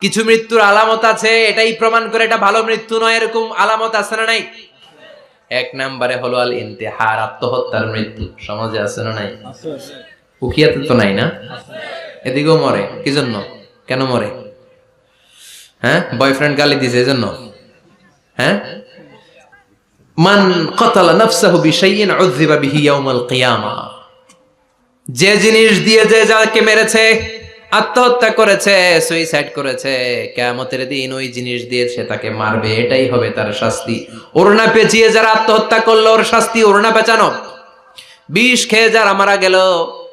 কিছু মৃত্যুর আলামত আছে, এটাই প্রমাণ করে এটা ভালো মৃত্যু নয়, এরকম আলামত আছে না নাই? এক নম্বরে হলো আল ইন্তেহার, আত্মহত্যার মৃত্যু। সমাজে আছে না নাই? উখিয়াতে তো নাই না? এদিকেও মরে, কি জন্য? কেন মরে? হ্যাঁ, বয়ফ্রেন্ড গালি দিছে এজন্য? হ্যাঁ, মান ক্বাতালা নাফসাহু বিশাইইন উযযিবা বিহি ইয়াউমাল কিয়ামা। যে জিনিস দিয়ে যে যাকে মেরেছে, আত্মহত্যা করেছে, সুইসাইড করেছে, কিয়ামতের দিন ওই জিনিস দিয়ে সে তাকে মারবে, এটাই হবে তার শাস্তি। ওড়না পেঁচিয়ে যারা আত্মহত্যা করলো ওর শাস্তি ওড়না পেঁচানো। বিষ খেয়ে যারা মারা গেল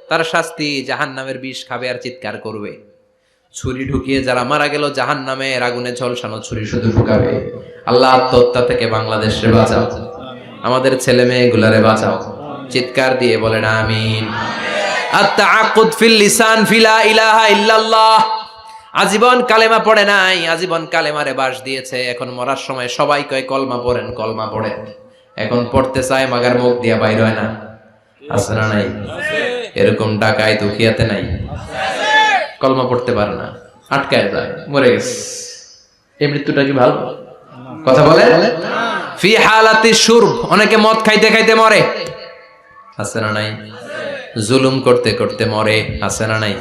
তার শাস্তি জাহান্নামের বিষ খাবে আর চিৎকার করবে। ছুরি ঢুকিয়ে যারা মারা গেল জাহান্নামের আগুনে ঝলসানো ছুরি শুধু ঢুকাবে। আল্লাহ আত্মহত্যা থেকে বাংলাদেশে বাঁচাও, আমাদের ছেলে মেয়েগুলারে বাঁচাও। চিৎকার দিয়ে বলেন আমিন। আত-তাআক্কুদ ফিল লিসান ফিলা ইলাহা ইল্লাল্লাহ। আজীবন কালেমা পড়ে নাই, আজীবন কালেমারে বাস দিয়েছে, এখন মরার সময় সবাই কয় কলমা পড়েন, কলমা পড়েন। এখন পড়তে চায় মাগার মুখ দিয়া বাইর হয় না। আছে না নাই? এরকম ডাকায় দুখিয়াতে নাই? কলমা পড়তে পারে না, আটকায় যায়, মরে গেছে। এই মৃত্যুটা কি ভালো? কথা বলে ফি হালাতি শুরব, অনেকে মদ খাইতে খাইতে মরে। আছে না নাই? জুলুম করতে করতে মরে। আছে না নাই?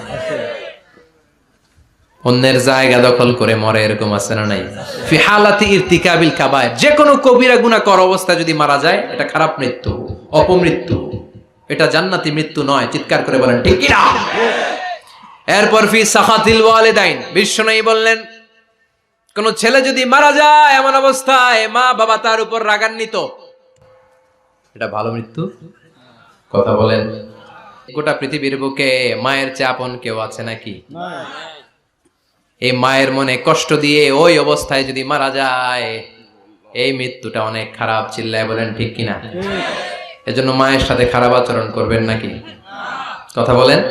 অন্যের জায়গা দখল করে মরে, এরকম আছে না নাই? ফি হালাতি ইরতিকাবিল কাবায়ের, যে কোনো কবিরা গুনাহ করা অবস্থায় যদি মারা যায় এটা খারাপ মৃত্যু, অপমৃত্যু, এটা জান্নাতি মৃত্যু নয়। চিৎকার করে বলেন ঠিক কি না? এরপর ফি সাখাতিল ওয়ালিদাইন, বিশ্বনবী বললেন কোন ছেলে যদি মারা যায় এমন অবস্থায় মা বাবা তার উপর রাগান্বিত, এটা ভালো মৃত্যু? কথা বলেন। গোটা পৃথিবীর বুকে মায়ের চেয়ে আপন কেউ আছে নাকি? এই মায়ের মনে কষ্ট দিয়ে ওই অবস্থায় যদি মারা যায় এই মৃত্যুটা অনেক খারাপ। চিল্লায় বলেন ঠিক কিনা? এজন্য মায়ের সাথে খারাপ আচরণ করবেন নাকি? কথা বলেন।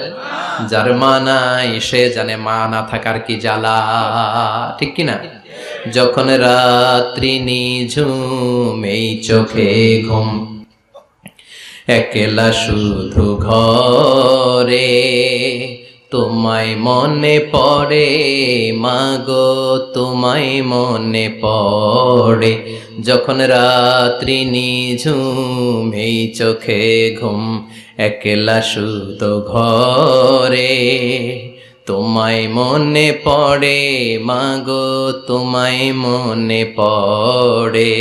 যার মা নাই সে জানে মা না থাকার কি জ্বালা, ঠিক কিনা? যখন রাত্রি নিঝুম এই চোখে ঘুম, একলা শুধু ঘরে, তোমায় মনে পড়ে মাগো, তোমায় মনে পড়ে। যখন রাত্রি নিঝুম এই চোখে ঘুম, একলা শুধু ঘরে, তোমায় মনে পড়ে মাগো, তোমায় মনে পড়ে।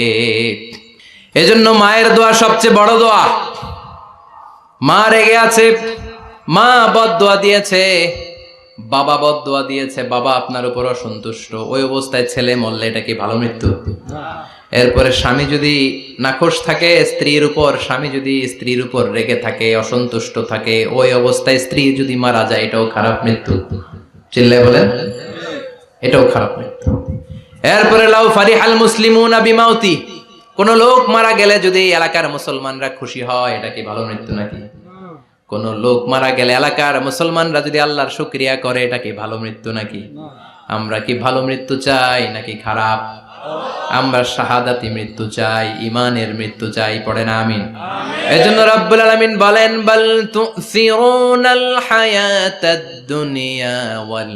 এজন্য মায়ের দোয়া সবচেয়ে বড় দোয়া। মা রেগে আছে, মা বদদোয়া দিয়েছে, বাবা বদদোয়া দিয়েছে, বাবা আপনার উপর অসন্তুষ্ট, ওই অবস্থায় ছেলে মরলে এটা কি ভালো মৃত্যু? এরপরে স্বামী যদি নাখোশ থাকে স্ত্রীর উপর, স্বামী যদি স্ত্রীর উপর রেগে থাকে, অসন্তুষ্ট থাকে, ওই অবস্থায় স্ত্রী যদি মারা যায় এটাও খারাপ মৃত্যু। চিল্লায় বলেন এটাও খারাপ মৃত্যু। এরপরে লাউ ফারিহাল মুসলিমুনা বিমাউতি, কোন লোক মারা গেলে যদি এলাকার মুসলমানরা খুশি হয় এটা কি ভালো মৃত্যু নাকি? কোন লোক মারা গেলে এলাকার মুসলমানরা যদি আল্লাহর শুকরিয়া করে এটা কি ভালো মৃত্যু নাকি? আমরা কি ভালো মৃত্যু চাই নাকি খারাপ? আমরা শাহাদাতি মৃত্যু চাই, ঈমানের মৃত্যু চাই। পড়েন আমিন। এজন্য রব্বুল আলামিন বলেন বাল তুসিরুনাল হায়াতাদ দুনিয়া ওয়াল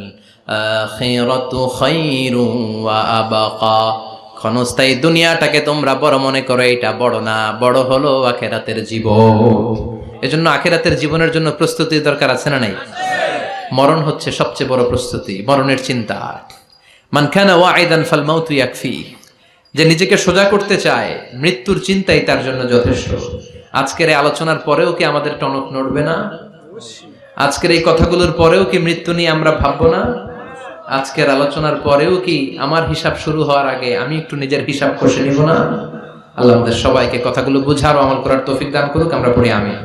আখিরাতু খায়রুন ওয়া আবকা। ক্ষণস্থায়ী দুনিয়াটাকে তোমরা বড় মনে করো, এটা বড় না, বড় হলো আখিরাতের জীবন। এজন্য আখিরাতের জীবনের জন্য প্রস্তুতি দরকার আছে না নাই? মরণ হচ্ছে সবচেয়ে বড় প্রস্তুতি, মরণের চিন্তা। মান কানা ওয়াইদান ফাল মাউতু ইয়াকফি, যে নিজেকে সোজা করতে চায় মৃত্যুর চিন্তাই তার জন্য যথেষ্ট। আজকের এই আলোচনার পরেও কি আমাদের টনক নড়বে না? আজকের এই কথাগুলোর পরেও কি মৃত্যু নিয়ে আমরা ভাববো না? আজকের আলোচনার পরেও কি আমার হিসাব শুরু হওয়ার আগে আমি একটু নিজের হিসাব কষে নিব না? আল্লাহ আমাদের সবাইকে কথাগুলো বুঝার ও আমল করার তৌফিক দান করুক। আমরা পড়ি আমিন।